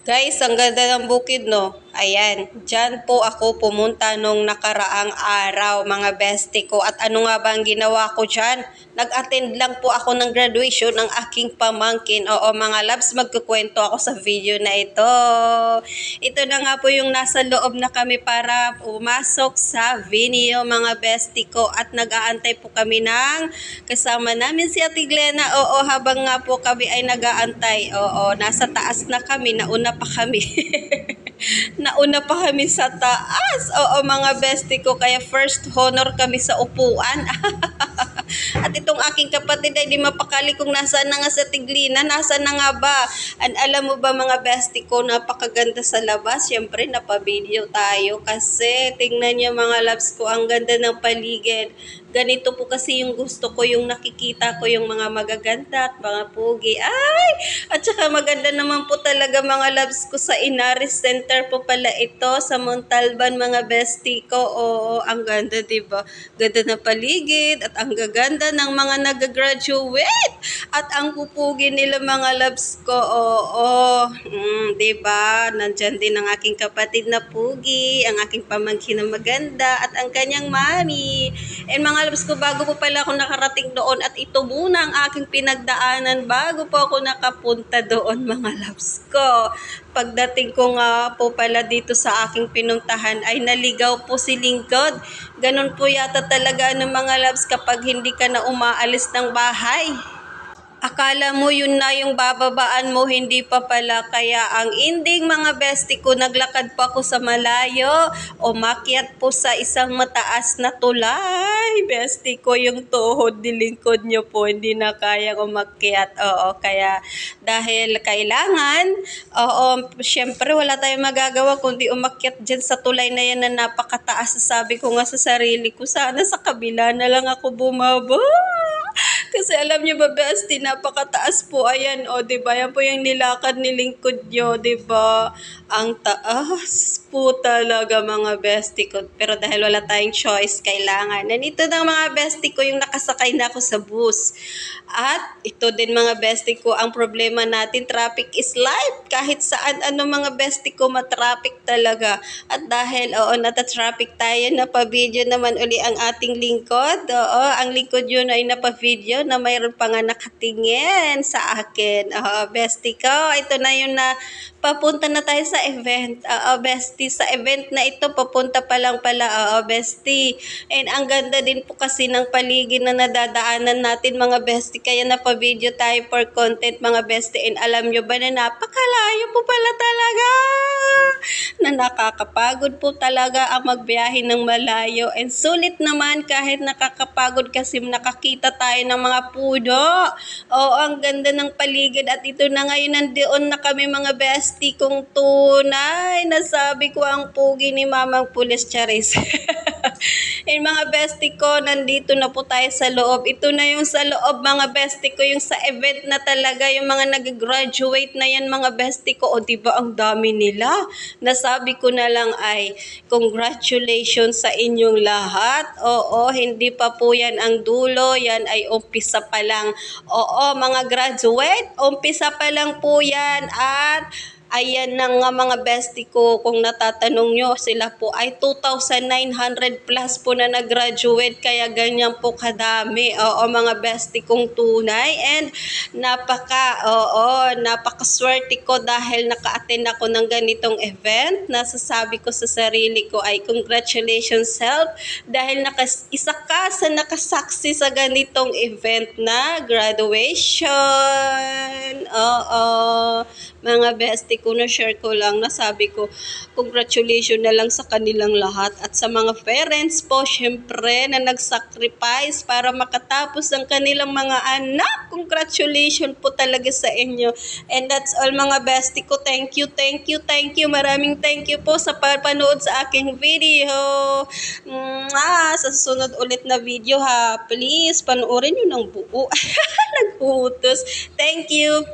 Guys, ang ganda ng bukid, no? Ayan, dyan po ako pumunta nung nakaraang araw, mga bestie ko. At ano nga ba ang ginawa ko dyan? Nag-attend lang po ako ng graduation ng aking pamangkin. Oo, mga loves, magkukwento ako sa video na ito. Ito na nga po yung nasa loob na kami para pumasok sa venue, mga bestie ko. At nag-aantay po kami ng kasama namin si Ate Glena. Oo, habang nga po kami ay nag-aantay. Oo, nasa taas na kami, nauna pa kami. Nauna pa kami sa taas. Oo, mga bestie ko. Kaya first honor kami sa upuan. At itong aking kapatid ay di mapakali kung nasaan na nga sa Tiglina. Nasaan na nga ba? And alam mo ba, mga bestie ko, napakaganda sa labas. Siyempre, napavideo tayo. Kasi tingnan niyo, mga loves ko, ang ganda ng paligid. Ganito po kasi yung gusto ko, yung nakikita ko yung mga magaganda at mga pugi. Ay! At saka maganda naman po talaga, mga loves ko, sa Inaris Center po pala ito, sa Montalban, mga bestie ko. Oo, ang ganda, diba? Ganda na paligid at ang gaganda ng mga nag-graduate. At ang pupugi nila, mga loves ko. Oo, diba? Nandyan din ang aking kapatid na pugi, ang aking pamangkin na maganda, at ang kanyang mami. And mga loves ko, bago po pala ako nakarating doon, at ito muna ang aking pinagdaanan bago po ako nakapunta doon, mga loves ko. Pagdating ko nga po pala dito sa aking pinuntahan ay naligaw po si lingkod. Ganun po yata talaga ng mga loves kapag hindi ka na umaalis ng bahay. Akala mo yun na yung bababaan mo, hindi pa pala. Kaya ang ending, mga bestie ko, naglakad pa ako sa malayo, umakyat po sa isang mataas na tulay. Bestie ko, yung tuhod ni lingkod nyo po, hindi na kayang umakyat. Oo, kaya dahil kailangan, syempre wala tayong magagawa kundi umakyat dyan sa tulay na yan na napakataas. Sabi ko nga sa sarili ko, sana sa kabila na lang ako bumaba. Kasi alam niyo ba, bestie, napakataas po. Ayan, o, diba? Yan po yung nilakad ni lingkod nyo, diba? Ang taas po talaga, mga bestie ko. Pero dahil wala tayong choice, kailangan. Nandito na, mga bestie ko, yung nakasakay na ako sa bus. At ito din, mga bestie ko, ang problema natin, traffic is life. Kahit saan, mga bestie ko, matraffic talaga. At dahil, nata-traffic tayo, napavideo naman uli ang ating lingkod. Oo, ang lingkod yun ay napavideo na mayroon pa nga nakatingin sa akin. Bestie ko, ito na yun na papunta na tayo sa event. Bestie, sa event na ito, papunta pa lang pala. Bestie. And ang ganda din po kasi ng paligid na nadadaanan natin, mga bestie. Kaya napavideo tayo for content, mga bestie. And alam nyo ba na napakalayo po pala talaga? Na nakakapagod po talaga ang magbiyahe ng malayo. And sulit naman kahit nakakapagod kasi nakakita tayo ng mga puno. Oo, ang ganda ng paligid. At ito na ngayon, nandiyon na kami, mga bestie kong tunay. Nasabi ko ang pugi ni Mamang Pulis Charis. And mga bestie ko, nandito na po tayo sa loob. Ito na yung sa loob, mga bestie ko, yung sa event na talaga, yung mga nag-graduate na yan, mga bestie ko. O diba ang dami nila? Nasabi ko na lang ay congratulations sa inyong lahat. Oo, hindi pa po yan ang dulo, yan ay umpisa pa lang. Oo, mga graduate, umpisa pa lang po yan. At ayan na nga, mga bestie ko, kung natatanong nyo, sila po ay 2,900 plus po na nag-graduate, kaya ganyan po kadami. Oo, mga bestie kong tunay. And napakaswerte ko dahil naka-attend ako ng ganitong event. Nasasabi ko sa sarili ko ay congratulations self dahil isa ka sa nakasaksi sa ganitong event na graduation. Oo, mga bestie ko, na-share ko lang, nasabi ko, congratulations na lang sa kanilang lahat at sa mga parents po, syempre, na nag-sacrifice para makatapos ang kanilang mga anak. Congratulations po talaga sa inyo. And that's all, mga bestie ko. Thank you. Maraming thank you po sa panood sa aking video. Sa susunod ulit na video, ha. Please, panoorin nyo ng buo. Nagputos. Thank you.